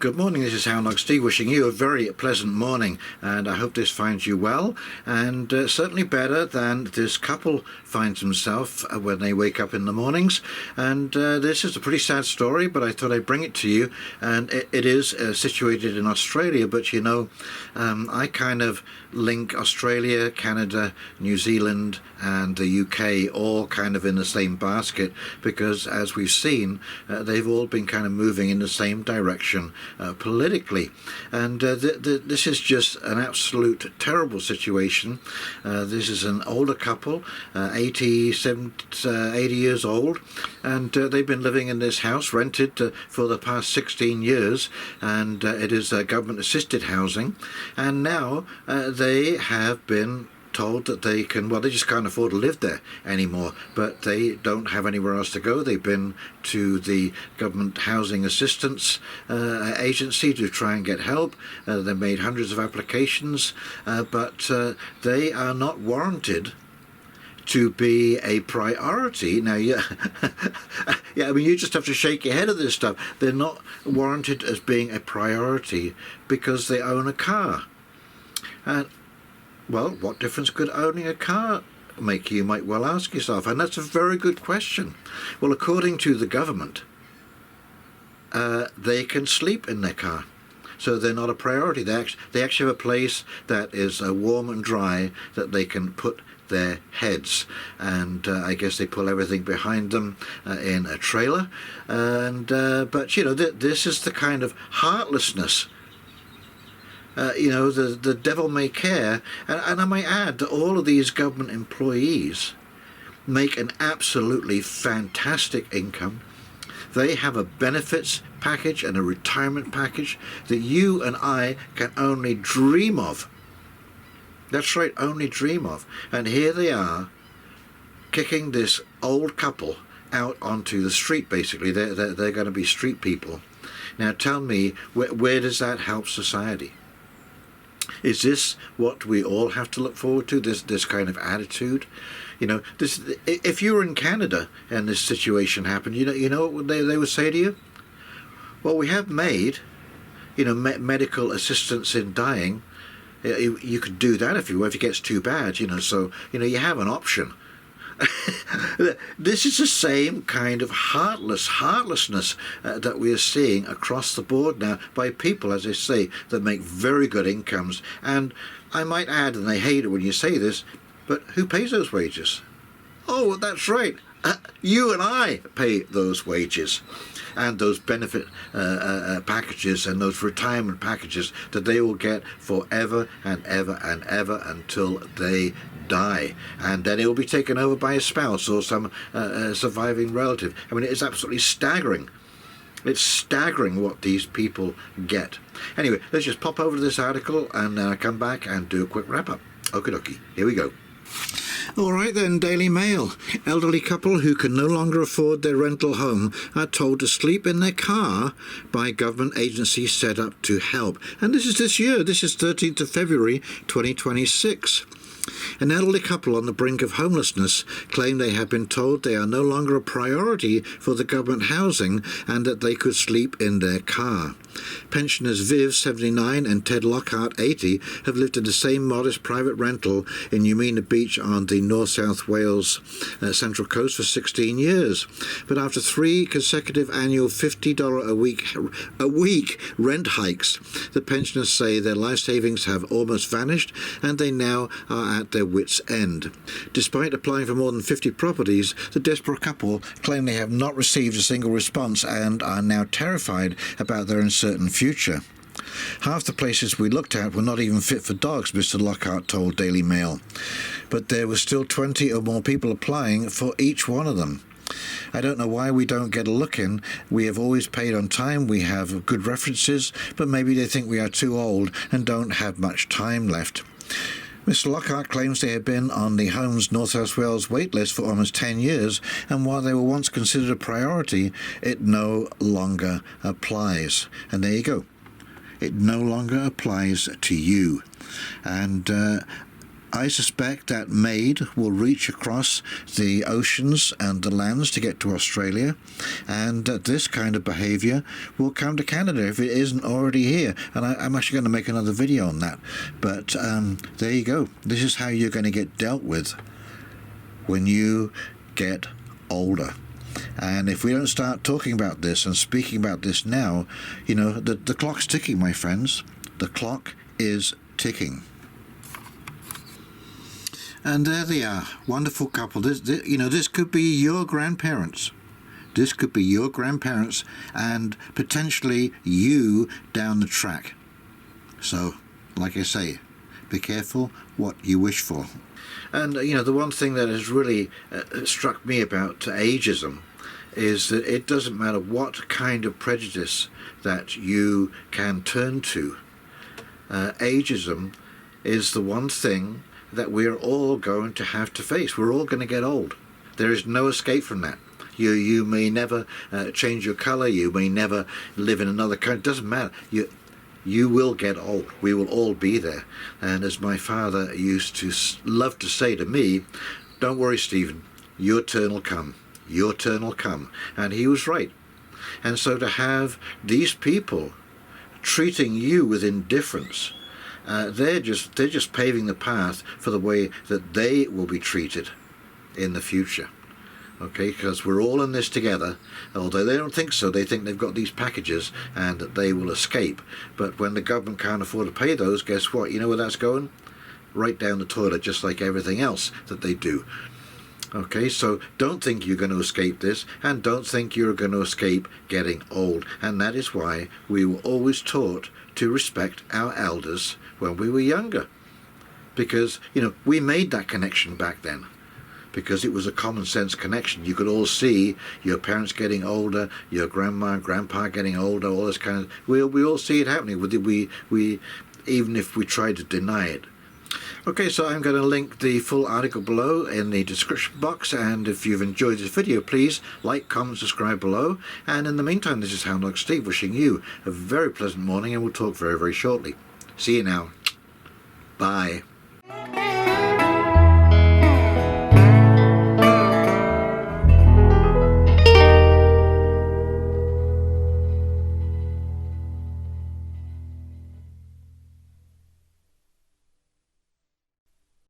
good morning. This is Houndog Steve wishing you a very pleasant morning, and I hope this finds you well, and certainly better than this couple finds himself when they wake up in the mornings. And this is a pretty sad story, but I thought I'd bring it to you. And it is situated in Australia, but you know, I kind of link Australia, Canada, New Zealand and the UK all kind of in the same basket, because as we've seen, they've all been kind of moving in the same direction politically. And this is just an absolute terrible situation. This is an older couple, 80 years old, and they've been living in this house rented for the past 16 years, and it is government assisted housing. And now they have been told that they can, well, they just can't afford to live there anymore, but they don't have anywhere else to go. They've been to the government housing assistance agency to try and get help. They made hundreds of applications, but they are not warranted to be a priority. Now, yeah, yeah, I mean, you just have to shake your head at this stuff. They're not warranted as being a priority because they own a car. And well, what difference could owning a car make, you might well ask yourself, and that's a very good question. Well, according to the government, they can sleep in their car, so they're not a priority. They actually have a place that is warm and dry that they can put their heads, and I guess they pull everything behind them in a trailer. And but you know, this is the kind of heartlessness. You know, the devil may care, and I might add that all of these government employees make an absolutely fantastic income. They have a benefits package and a retirement package that you and I can only dream of. That's right, only dream of. And here they are, kicking this old couple out onto the street, basically. They're going to be street people. Now tell me, where does that help society? Is this what we all have to look forward to, this kind of attitude? You know, this, if you were in Canada and this situation happened, you know what they would say to you? Well, we have made, you know, medical assistance in dying. You could do that if it gets too bad, you know, so, you know, you have an option. This is the same kind of heartlessness that we are seeing across the board now by people, as I say, that make very good incomes. And I might add, and they hate it when you say this, but who pays those wages? Oh, that's right. You and I pay those wages and those benefit packages and those retirement packages that they will get forever and ever and ever until they die, and then it will be taken over by a spouse or some surviving relative. I mean, it's absolutely staggering. It's staggering what these people get. Anyway, let's just pop over to this article and then I'll come back and do a quick wrap-up. Okie dokie, here we go. All right then, Daily Mail. Elderly couple who can no longer afford their rental home are told to sleep in their car by government agencies set up to help. And this is this year. This is 13th of February 2026. An elderly couple on the brink of homelessness claim they have been told they are no longer a priority for the government housing and that they could sleep in their car. Pensioners Viv, 79, and Ted Lockhart, 80, have lived in the same modest private rental in Umina Beach on the North South Wales Central Coast for 16 years. But after 3 consecutive annual $50 a week rent hikes, the pensioners say their life savings have almost vanished and they now are at their wits' end. Despite applying for more than 50 properties, the desperate couple claim they have not received a single response and are now terrified about their uncertain future. Half the places we looked at were not even fit for dogs, Mr. Lockhart told Daily Mail. But there were still 20 or more people applying for each one of them. I don't know why we don't get a look in. We have always paid on time, we have good references, but maybe they think we are too old and don't have much time left. Mr. Lockhart claims they have been on the Home's North South Wales waitlist for almost 10 years, and while they were once considered a priority, it no longer applies. And there you go. It no longer applies to you. And I suspect that MAID will reach across the oceans and the lands to get to Australia, and that this kind of behaviour will come to Canada if it isn't already here. And I'm actually going to make another video on that. But there you go. This is how you're going to get dealt with when you get older. And if we don't start talking about this and speaking about this now, you know, the clock's ticking, my friends. The clock is ticking. And there they are, wonderful couple. This could be your grandparents. This could be your grandparents and potentially you down the track. So, like I say, be careful what you wish for. And, you know, the one thing that has really struck me about ageism is that it doesn't matter what kind of prejudice that you can turn to. Ageism is the one thing that we're all going to have to face. We're all going to get old. There is no escape from that. You may never change your colour, you may never live in another country, it doesn't matter. You will get old. We will all be there. And as my father used to love to say to me, don't worry, Stephen, your turn will come. Your turn will come. And he was right. And so to have these people treating you with indifference, they're just paving the path for the way that they will be treated in the future. Okay, because we're all in this together. Although they don't think so, they think they've got these packages and that they will escape. But when the government can't afford to pay those, guess what? You know where that's going? Right down the toilet, just like everything else that they do. Okay, so don't think you're going to escape this, and don't think you're going to escape getting old. And that is why we were always taught to respect our elders when we were younger. Because, you know, we made that connection back then. Because it was a common sense connection. You could all see your parents getting older, your grandma and grandpa getting older, all this kind of... We all see it happening. We even if we try to deny it. Okay, so I'm going to link the full article below in the description box, and if you've enjoyed this video, please like, comment, subscribe below. And in the meantime, this is Houndog Steve wishing you a very pleasant morning, and we'll talk very, very shortly. See you now. Bye.